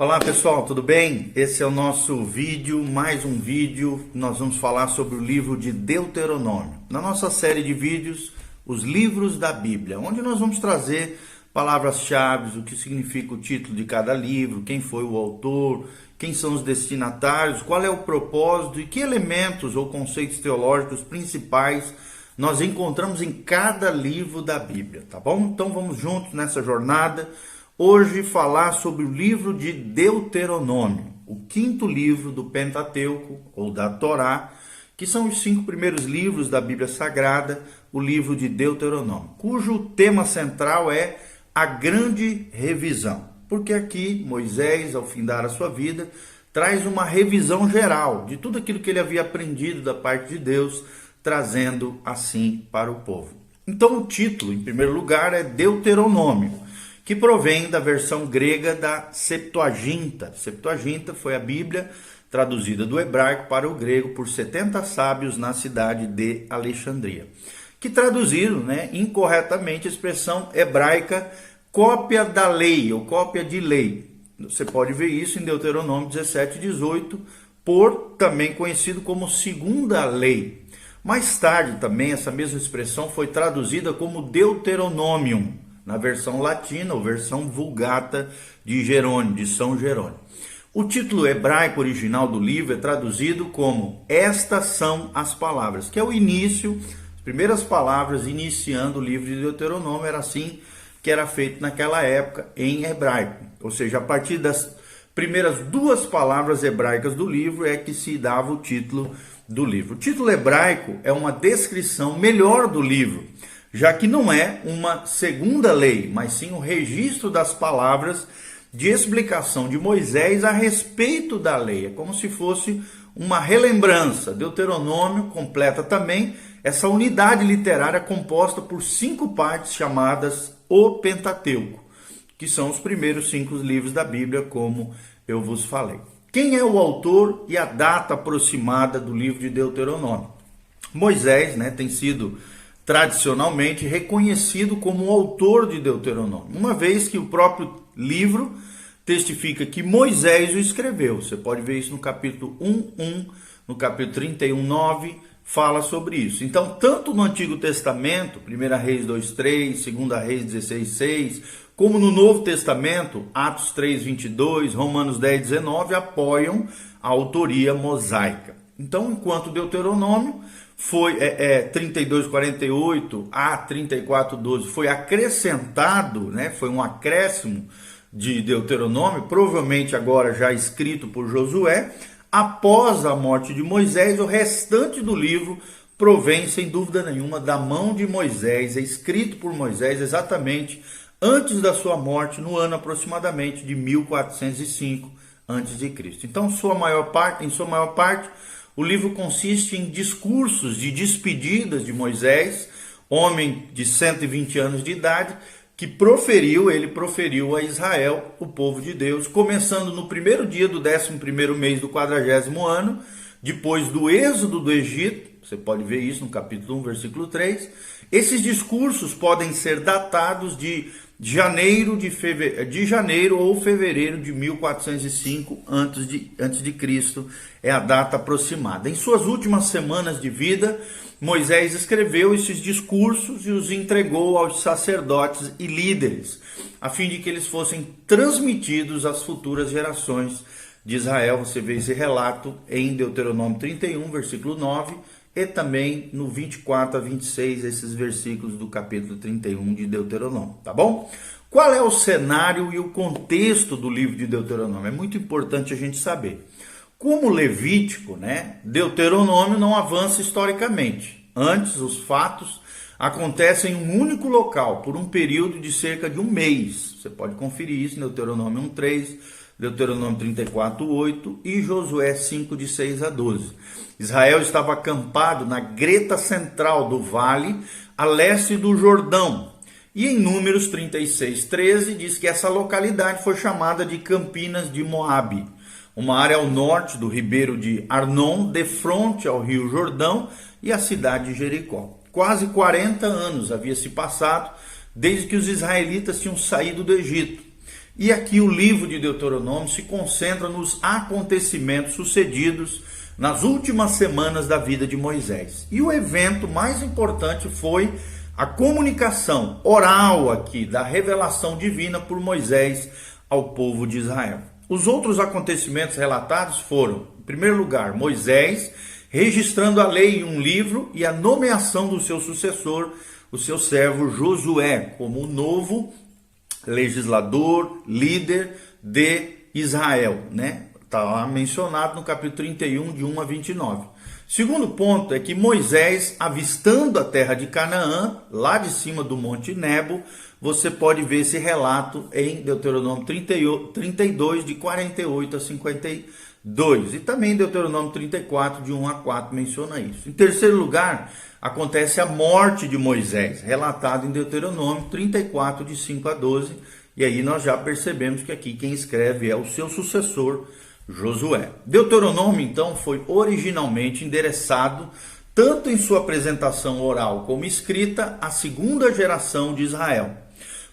Olá pessoal, tudo bem? Esse é o nosso vídeo, mais um vídeo. Nós vamos falar sobre o livro de Deuteronômio. Na nossa série de vídeos, os livros da Bíblia, onde nós vamos trazer palavras-chave, o que significa o título de cada livro, quem foi o autor, quem são os destinatários, qual é o propósito e que elementos ou conceitos teológicos principais nós encontramos em cada livro da Bíblia, tá bom? Então vamos juntos nessa jornada. Hoje falar sobre o livro de Deuteronômio, o quinto livro do Pentateuco, ou da Torá, que são os 5 primeiros livros da Bíblia Sagrada, o livro de Deuteronômio, cujo tema central é a grande revisão. Porque aqui Moisés, ao findar a sua vida, traz uma revisão geral de tudo aquilo que ele havia aprendido da parte de Deus, trazendo assim para o povo. Então o título, em primeiro lugar, é Deuteronômio, que provém da versão grega da Septuaginta. Septuaginta foi a Bíblia traduzida do hebraico para o grego por 70 sábios na cidade de Alexandria, que traduziram incorretamente a expressão hebraica cópia da lei ou cópia de lei. Você pode ver isso em Deuteronômio 17 e 18, também conhecido como segunda lei. Mais tarde também essa mesma expressão foi traduzida como Deuteronomium, na versão latina ou versão vulgata de Jerônimo, de São Jerônimo. O título hebraico original do livro é traduzido como Estas são as palavras, que é o início, as primeiras palavras iniciando o livro de Deuteronômio, era assim que era feito naquela época em hebraico. Ou seja, a partir das primeiras 2 palavras hebraicas do livro é que se dava o título do livro. O título hebraico é uma descrição melhor do livro, já que não é uma segunda lei, mas sim um registro das palavras de explicação de Moisés a respeito da lei. É como se fosse uma relembrança. Deuteronômio completa também essa unidade literária composta por 5 partes chamadas o Pentateuco, que são os primeiros 5 livros da Bíblia, como eu vos falei. Quem é o autor e a data aproximada do livro de Deuteronômio? Moisés, tem sido tradicionalmente reconhecido como o autor de Deuteronômio, uma vez que o próprio livro testifica que Moisés o escreveu. Você pode ver isso no capítulo 1:1, no capítulo 31:9, fala sobre isso. Então, tanto no Antigo Testamento, 1 Reis 2:3, 2 Reis 16:6, como no Novo Testamento, Atos 3:22, Romanos 10:19, apoiam a autoria mosaica. Então, enquanto Deuteronômio foi 32:48 a 34:12 foi acrescentado, foi um acréscimo de Deuteronômio, provavelmente agora já escrito por Josué, após a morte de Moisés, o restante do livro provém, sem dúvida nenhuma, da mão de Moisés, é escrito por Moisés exatamente antes da sua morte, no ano aproximadamente de 1405 a.C. Então, em sua maior parte, o livro consiste em discursos de despedidas de Moisés, homem de 120 anos de idade, que ele proferiu a Israel, o povo de Deus, começando no primeiro dia do 11º mês do 40º ano, depois do êxodo do Egito. Você pode ver isso no capítulo 1, versículo 3. Esses discursos podem ser datados de janeiro ou fevereiro de 1405 antes de Cristo, é a data aproximada. Em suas últimas semanas de vida, Moisés escreveu esses discursos e os entregou aos sacerdotes e líderes, a fim de que eles fossem transmitidos às futuras gerações de Israel. Você vê esse relato em Deuteronômio 31, versículo 9, e também no 24 a 26, esses versículos do capítulo 31 de Deuteronômio, tá bom? Qual é o cenário e o contexto do livro de Deuteronômio? É muito importante a gente saber. Como Levítico, Deuteronômio não avança historicamente. Antes, os fatos acontecem em um único local, por um período de cerca de um mês. Você pode conferir isso em Deuteronômio 1:3, Deuteronômio 34:8 e Josué 5, de 6 a 12. Israel estava acampado na greta central do vale, a leste do Jordão. E em Números 36:13 diz que essa localidade foi chamada de Campinas de Moabe, uma área ao norte do ribeiro de Arnon, de frente ao rio Jordão e à cidade de Jericó. Quase 40 anos havia se passado desde que os israelitas tinham saído do Egito. E aqui o livro de Deuteronômio se concentra nos acontecimentos sucedidos nas últimas semanas da vida de Moisés. E o evento mais importante foi a comunicação oral aqui da revelação divina por Moisés ao povo de Israel. Os outros acontecimentos relatados foram, em primeiro lugar, Moisés registrando a lei em um livro e a nomeação do seu sucessor, o seu servo Josué, como o novo legislador, líder de Israel, né? Está lá mencionado no capítulo 31, de 1 a 29. Segundo ponto é que Moisés, avistando a terra de Canaã, lá de cima do Monte Nebo, você pode ver esse relato em Deuteronômio 32, de 48 a 52. E também Deuteronômio 34, de 1 a 4, menciona isso. Em terceiro lugar, acontece a morte de Moisés, relatado em Deuteronômio 34, de 5 a 12. E aí nós já percebemos que aqui quem escreve é o seu sucessor, Josué. Deuteronômio, então, foi originalmente endereçado, tanto em sua apresentação oral como escrita, à segunda geração de Israel.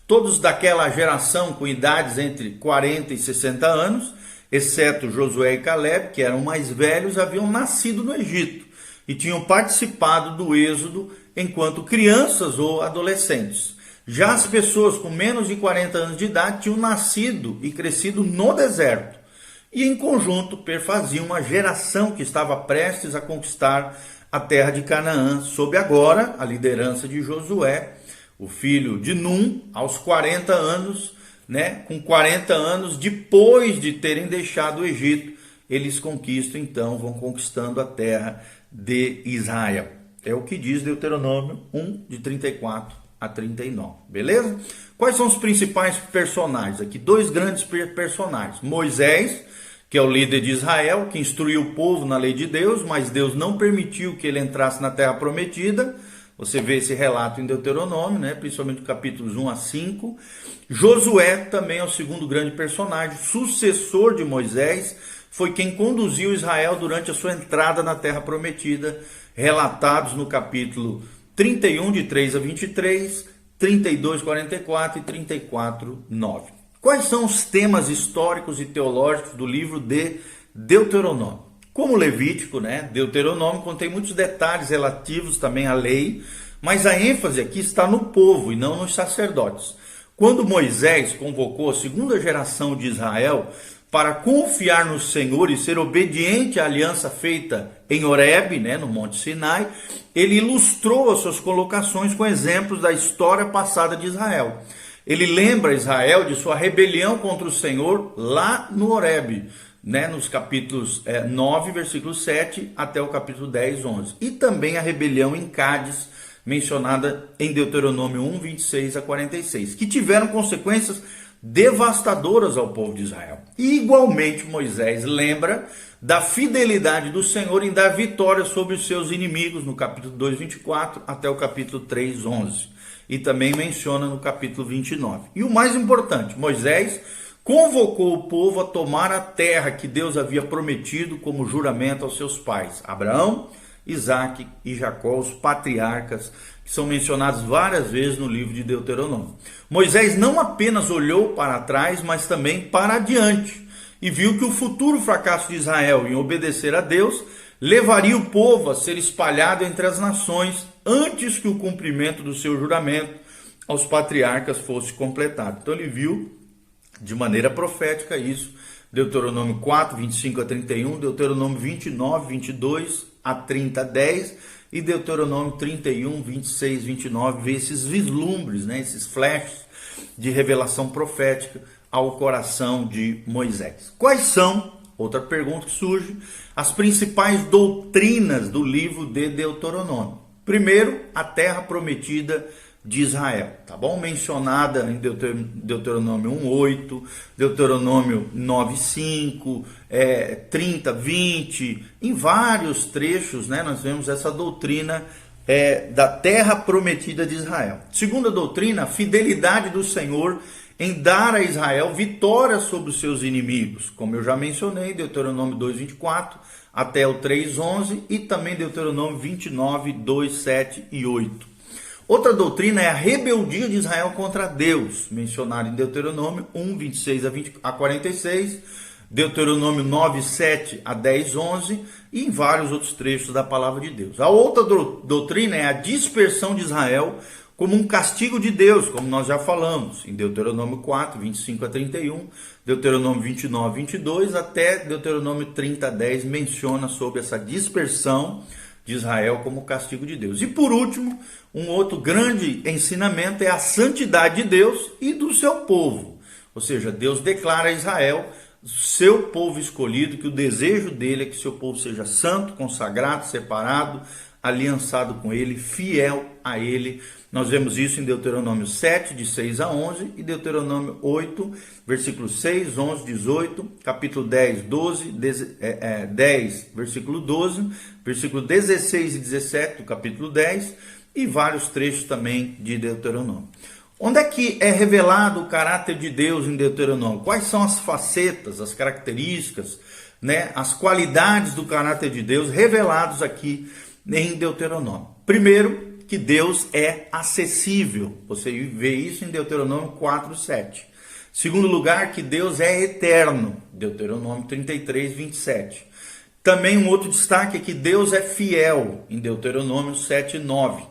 Todos daquela geração com idades entre 40 e 60 anos, exceto Josué e Caleb, que eram mais velhos, haviam nascido no Egito e tinham participado do êxodo enquanto crianças ou adolescentes. Já as pessoas com menos de 40 anos de idade tinham nascido e crescido no deserto e em conjunto perfaziam uma geração que estava prestes a conquistar a terra de Canaã, sob agora a liderança de Josué, o filho de Num, aos 40 anos, né? Com 40 anos depois de terem deixado o Egito, eles conquistam, então, vão conquistando a terra de Israel. É o que diz Deuteronômio 1, de 34 a 39, beleza? Quais são os principais personagens aqui? Dois grandes personagens. Moisés, que é o líder de Israel, que instruiu o povo na lei de Deus, mas Deus não permitiu que ele entrasse na terra prometida. Você vê esse relato em Deuteronômio, né? Principalmente capítulos 1 a 5. Josué também é o segundo grande personagem, sucessor de Moisés, foi quem conduziu Israel durante a sua entrada na terra prometida, relatados no capítulo 31, de 3 a 23, 32, 44 e 34, 9. Quais são os temas históricos e teológicos do livro de Deuteronômio? Como Levítico, né? Deuteronômio contém muitos detalhes relativos também à lei, mas a ênfase aqui está no povo e não nos sacerdotes. Quando Moisés convocou a segunda geração de Israel para confiar no Senhor e ser obediente à aliança feita em Horebe, né, no Monte Sinai, ele ilustrou as suas colocações com exemplos da história passada de Israel. Ele lembra Israel de sua rebelião contra o Senhor lá no Horebe, né, nos capítulos 9, versículo 7, até o capítulo 10, 11. E também a rebelião em Cádiz, mencionada em Deuteronômio 1, 26 a 46, que tiveram consequências devastadoras ao povo de Israel. E igualmente Moisés lembra da fidelidade do Senhor em dar vitória sobre os seus inimigos, no capítulo 2, 24, até o capítulo 3, 11. E também menciona no capítulo 29. E o mais importante, Moisés convocou o povo a tomar a terra que Deus havia prometido como juramento aos seus pais, Abraão, Isaque e Jacó, os patriarcas, que são mencionados várias vezes no livro de Deuteronômio. Moisés não apenas olhou para trás, mas também para adiante, e viu que o futuro fracasso de Israel em obedecer a Deus levaria o povo a ser espalhado entre as nações antes que o cumprimento do seu juramento aos patriarcas fosse completado. Então ele viu de maneira profética isso, Deuteronômio 4, 25 a 31, Deuteronômio 29, 22 a 30, 10 e Deuteronômio 31, 26, 29, vê esses vislumbres, né, esses flashes de revelação profética ao coração de Moisés. Quais são, outra pergunta que surge, as principais doutrinas do livro de Deuteronômio? Primeiro, a terra prometida de Israel, tá bom? Mencionada em Deuteronômio 1:8, Deuteronômio 9:5, 30, 20, em vários trechos, né, nós vemos essa doutrina da terra prometida de Israel. Segunda doutrina, a fidelidade do Senhor em dar a Israel vitória sobre os seus inimigos, como eu já mencionei, Deuteronômio 2:24 até o 3:11 e também Deuteronômio 29, 2, 7 e 8. Outra doutrina é a rebeldia de Israel contra Deus, mencionada em Deuteronômio 1, 26 a 46, Deuteronômio 9, 7 a 10, 11 e em vários outros trechos da palavra de Deus. A outra doutrina é a dispersão de Israel como um castigo de Deus, como nós já falamos, em Deuteronômio 4, 25 a 31, Deuteronômio 29, 22, até Deuteronômio 30, 10, menciona sobre essa dispersão de Israel como castigo de Deus. E por último, um outro grande ensinamento é a santidade de Deus e do seu povo. Ou seja, Deus declara a Israel, seu povo escolhido, que o desejo dele é que seu povo seja santo, consagrado, separado, aliançado com ele, fiel a ele. Nós vemos isso em Deuteronômio 7, de 6 a 11, e Deuteronômio 8, versículos 6, 11, 18, capítulo 10, 12, 10, versículo 12, versículo 16 e 17 do capítulo 10, e vários trechos também de Deuteronômio. Onde é que é revelado o caráter de Deus em Deuteronômio? Quais são as facetas, as características, né, as qualidades do caráter de Deus revelados aqui em Deuteronômio? Primeiro, que Deus é acessível. Você vê isso em Deuteronômio 4, 7. Segundo lugar, que Deus é eterno. Deuteronômio 33, 27. Também um outro destaque é que Deus é fiel, em Deuteronômio 7, 9.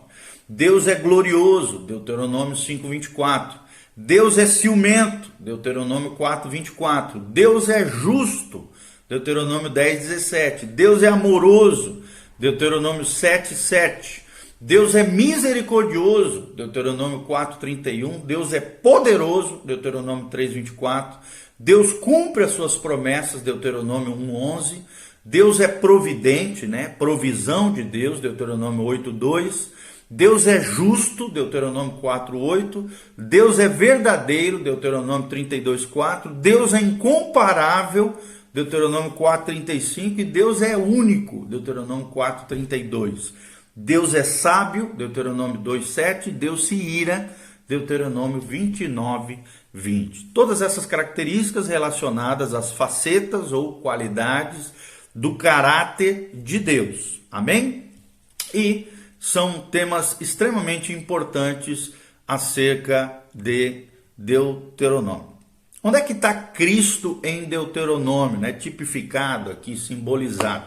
Deus é glorioso, Deuteronômio 5, 24. Deus é ciumento, Deuteronômio 4, 24. Deus é justo, Deuteronômio 10, 17. Deus é amoroso, Deuteronômio 7, 7. Deus é misericordioso, Deuteronômio 4, 31. Deus é poderoso, Deuteronômio 3, 24. Deus cumpre as suas promessas, Deuteronômio 1, 11. Deus é providente, né? Provisão de Deus, Deuteronômio 8, 2. Deus é justo, Deuteronômio 4, 8. Deus é verdadeiro, Deuteronômio 32, 4. Deus é incomparável, Deuteronômio 4, 35. E Deus é único, Deuteronômio 4, 32. Deus é sábio, Deuteronômio 2, 7. Deus se ira, Deuteronômio 29, 20. Todas essas características relacionadas às facetas ou qualidades do caráter de Deus. Amém? E são temas extremamente importantes acerca de Deuteronômio. Onde é que está Cristo em Deuteronômio, né? Tipificado aqui, simbolizado?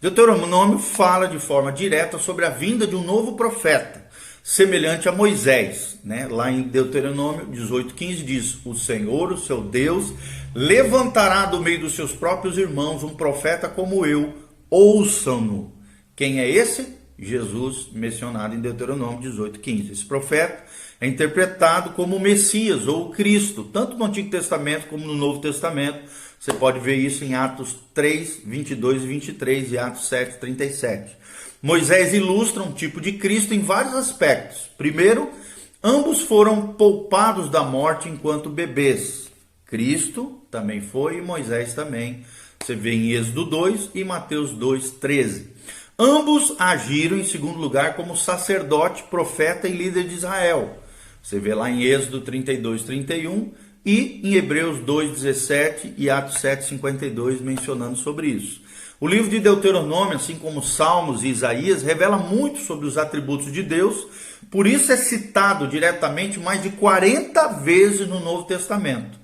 Deuteronômio fala de forma direta sobre a vinda de um novo profeta, semelhante a Moisés, né? Lá em Deuteronômio 18:15 diz: o Senhor, o seu Deus, levantará do meio dos seus próprios irmãos um profeta como eu, ouçam-no. Quem é esse? Jesus, mencionado em Deuteronômio 18:15. Esse profeta é interpretado como o Messias ou o Cristo, tanto no Antigo Testamento como no Novo Testamento. Você pode ver isso em Atos 3, 22 e 23 e Atos 7, 37. Moisés ilustra um tipo de Cristo em vários aspectos. Primeiro, ambos foram poupados da morte enquanto bebês. Cristo também foi e Moisés também. Você vê em Êxodo 2 e Mateus 2, 13. Ambos agiram, em segundo lugar, como sacerdote, profeta e líder de Israel. Você vê lá em Êxodo 32, 31 e em Hebreus 2, 17 e Atos 7, 52, mencionando sobre isso. O livro de Deuteronômio, assim como Salmos e Isaías, revela muito sobre os atributos de Deus, por isso é citado diretamente mais de 40 vezes no Novo Testamento,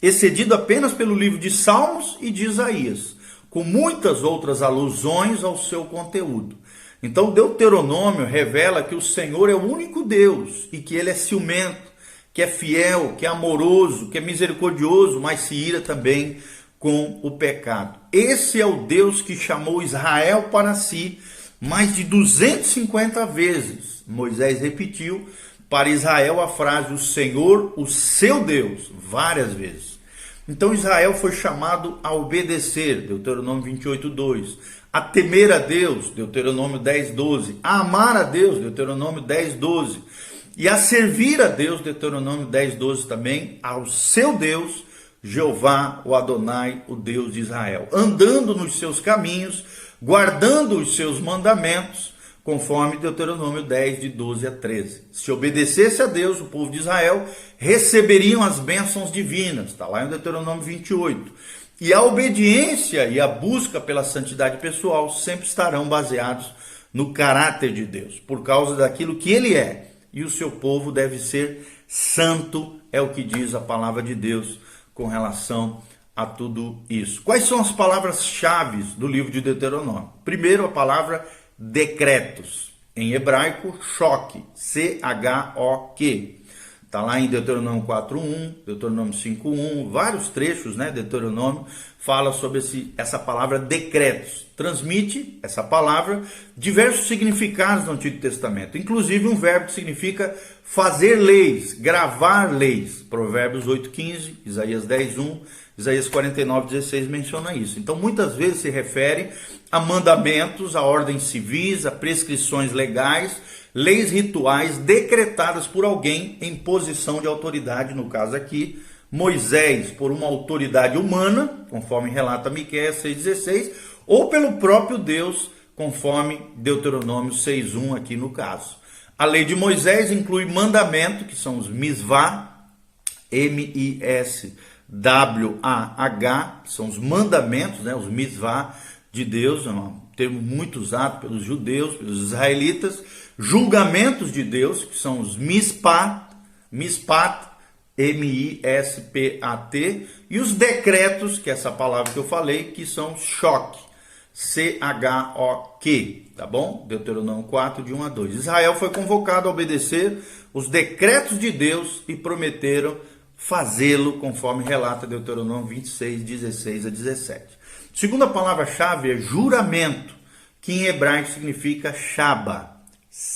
excedido apenas pelo livro de Salmos e de Isaías, com muitas outras alusões ao seu conteúdo. Então Deuteronômio revela que o Senhor é o único Deus e que ele é ciumento, que é fiel, que é amoroso, que é misericordioso, mas se ira também com o pecado. Esse é o Deus que chamou Israel para si mais de 250 vezes. Moisés repetiu para Israel a frase: o Senhor, o seu Deus, várias vezes. Então Israel foi chamado a obedecer, Deuteronômio 28, 2. A temer a Deus, Deuteronômio 10, 12. A amar a Deus, Deuteronômio 10, 12. E a servir a Deus, Deuteronômio 10, 12 também, ao seu Deus, Jeová, o Adonai, o Deus de Israel, andando nos seus caminhos, guardando os seus mandamentos, conforme Deuteronômio 10, de 12 a 13. Se obedecesse a Deus, o povo de Israel receberiam as bênçãos divinas, está lá em Deuteronômio 28. E a obediência e a busca pela santidade pessoal sempre estarão baseados no caráter de Deus, por causa daquilo que ele é: e o seu povo deve ser santo, é o que diz a palavra de Deus com relação a tudo isso. Quais são as palavras-chave do livro de Deuteronômio? Primeiro, a palavra decretos, em hebraico, choque, C-H-O-Q. Está lá em Deuteronômio 4.1, Deuteronômio 5.1, vários trechos, né? Deuteronômio fala sobre essa palavra decretos. Transmite essa palavra diversos significados no Antigo Testamento, inclusive um verbo que significa fazer leis, gravar leis. Provérbios 8.15, Isaías 10.1, Isaías 49.16 menciona isso. Então muitas vezes se refere a mandamentos, a ordens civis, a prescrições legais, leis rituais decretadas por alguém em posição de autoridade, no caso aqui, Moisés, por uma autoridade humana, conforme relata Miqueias 6,16, ou pelo próprio Deus, conforme Deuteronômio 6,1 aqui no caso. A lei de Moisés inclui mandamento, que são os misvá, M-I-S-W-A-H, que são os mandamentos, né, os misvá de Deus, é um termo muito usado pelos judeus, pelos israelitas. Julgamentos de Deus, que são os mispat, M-I-S-P-A-T, e os decretos, que é essa palavra que eu falei, que são choque, C-H-O-Q, tá bom? Deuteronômio 4, de 1 a 2. Israel foi convocado a obedecer os decretos de Deus e prometeram fazê-lo, conforme relata Deuteronômio 26, 16 a 17. Segunda palavra-chave é juramento, que em hebraico significa Shaba,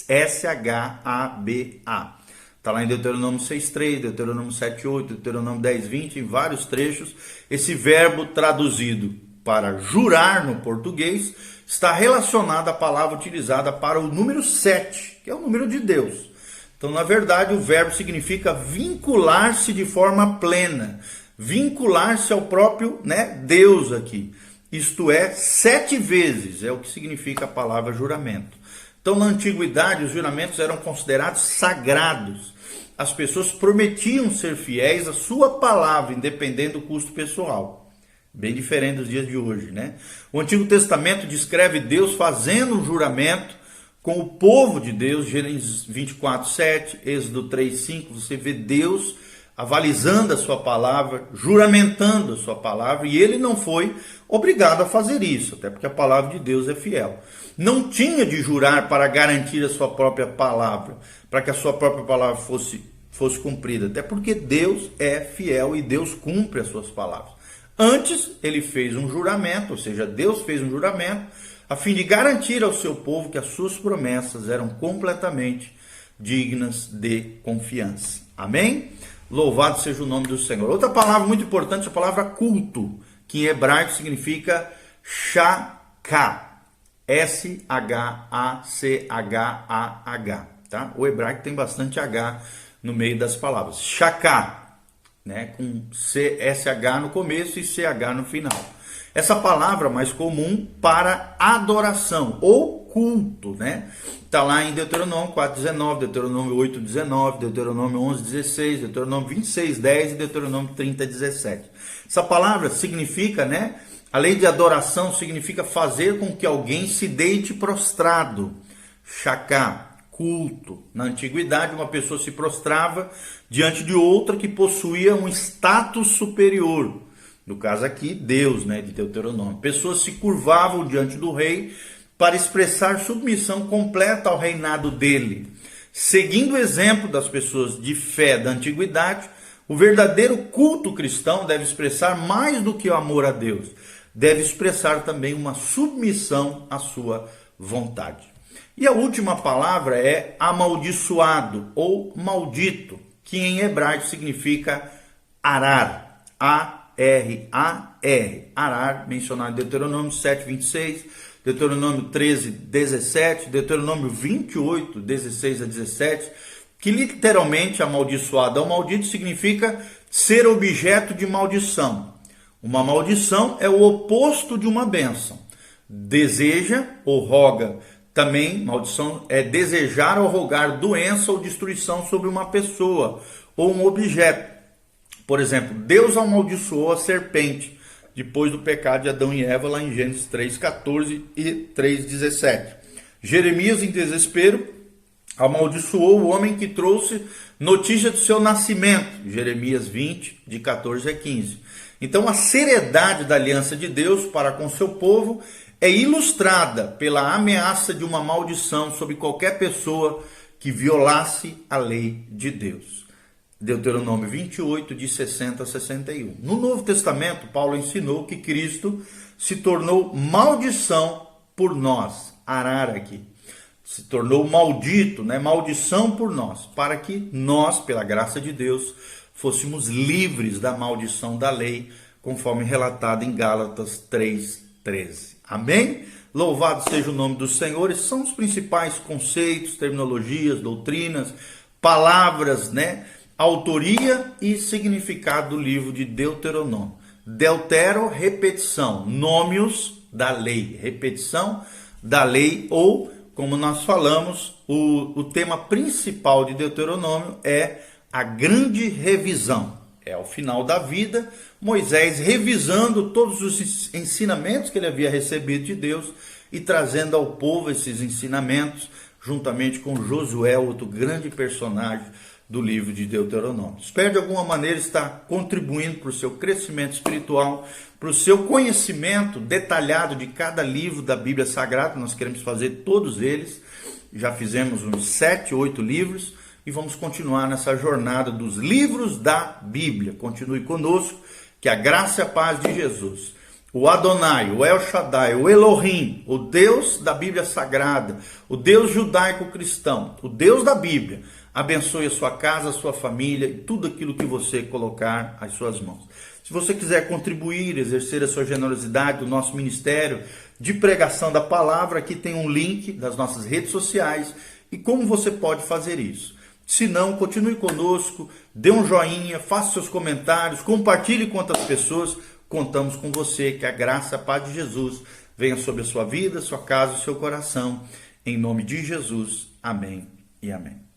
S-H-A-B-A. Está lá em Deuteronômio 6.3, Deuteronômio 7.8, Deuteronômio 10.20, em vários trechos. Esse verbo traduzido para jurar no português está relacionado à palavra utilizada para o número 7, que é o número de Deus. Então, na verdade, o verbo significa vincular-se de forma plena, vincular-se ao próprio, né, Deus aqui. Isto é, 7 vezes é o que significa a palavra juramento. Então, na antiguidade, os juramentos eram considerados sagrados. As pessoas prometiam ser fiéis à sua palavra, independente do custo pessoal. Bem diferente dos dias de hoje, né? O Antigo Testamento descreve Deus fazendo um juramento com o povo de Deus, Gênesis 24:7, Êxodo 3:5, você vê Deus avalizando a sua palavra, juramentando a sua palavra, e ele não foi obrigado a fazer isso, até porque a palavra de Deus é fiel. Não tinha de jurar para garantir a sua própria palavra, para que a sua própria palavra fosse cumprida, até porque Deus é fiel e Deus cumpre as suas palavras. Antes, ele fez um juramento, ou seja, Deus fez um juramento, a fim de garantir ao seu povo que as suas promessas eram completamente dignas de confiança. Amém? Louvado seja o nome do Senhor. Outra palavra muito importante é a palavra culto, que em hebraico significa shachá. S-H-A-C-H-A-H, tá? O hebraico tem bastante H no meio das palavras. Shachá, né? Com S-H no começo e C-H no final. Essa palavra mais comum para adoração ou culto, né? Está lá em Deuteronômio 4:19, Deuteronômio 8:19, Deuteronômio 11:16, Deuteronômio 26:10 e Deuteronômio 30:17. Essa palavra significa, né? A lei de adoração significa fazer com que alguém se deite prostrado. Shachá, culto. Na antiguidade, uma pessoa se prostrava diante de outra que possuía um status superior. No caso aqui, Deus, né, de Deuteronômio. Pessoas se curvavam diante do rei para expressar submissão completa ao reinado dele. Seguindo o exemplo das pessoas de fé da antiguidade, o verdadeiro culto cristão deve expressar mais do que o amor a Deus. Deve expressar também uma submissão à sua vontade. E a última palavra é amaldiçoado ou maldito, que em hebraico significa arar. A-R-A-R. Arar, mencionado em Deuteronômio 7:26, Deuteronômio 13:17, Deuteronômio 28:16 a 17, que literalmente amaldiçoado ou maldito significa ser objeto de maldição. Uma maldição é o oposto de uma bênção. Deseja ou roga. Também, maldição é desejar ou rogar doença ou destruição sobre uma pessoa ou um objeto. Por exemplo, Deus amaldiçoou a serpente depois do pecado de Adão e Eva, lá em Gênesis 3:14 e 3:17. Jeremias, em desespero, amaldiçoou o homem que trouxe notícia do seu nascimento. Jeremias 20, de 14 a 15. Então a seriedade da aliança de Deus para com seu povo é ilustrada pela ameaça de uma maldição sobre qualquer pessoa que violasse a lei de Deus. Deuteronômio 28, de 60 a 61. No Novo Testamento, Paulo ensinou que Cristo se tornou maldição por nós. Arar aqui. Se tornou maldito, né? Maldição por nós, para que nós, pela graça de Deus, fôssemos livres da maldição da lei, conforme relatado em Gálatas 3:13. Amém? Louvado seja o nome do Senhor. Esses são os principais conceitos, terminologias, doutrinas, palavras, né? Autoria e significado do livro de Deuteronômio. Deutero, repetição, nômios da lei, repetição da lei, ou, como nós falamos, o tema principal de Deuteronômio é a grande revisão. É ao final da vida, Moisés revisando todos os ensinamentos que ele havia recebido de Deus e trazendo ao povo esses ensinamentos, juntamente com Josué, outro grande personagem do livro de Deuteronômio. Espero de alguma maneira estar contribuindo para o seu crescimento espiritual, para o seu conhecimento detalhado de cada livro da Bíblia Sagrada. Nós queremos fazer todos eles. Já fizemos uns 7, 8 livros e vamos continuar nessa jornada dos livros da Bíblia. Continue conosco, que a graça e a paz de Jesus, o Adonai, o El Shaddai, o Elohim, o Deus da Bíblia Sagrada, o Deus judaico-cristão, o Deus da Bíblia, abençoe a sua casa, a sua família e tudo aquilo que você colocar às suas mãos. Se você quiser contribuir, exercer a sua generosidade do nosso ministério de pregação da palavra, aqui tem um link das nossas redes sociais e como você pode fazer isso. Se não, continue conosco, dê um joinha, faça seus comentários, compartilhe com outras pessoas. Contamos com você, que a graça e a paz de Jesus venha sobre a sua vida, sua casa e seu coração. Em nome de Jesus, amém e amém.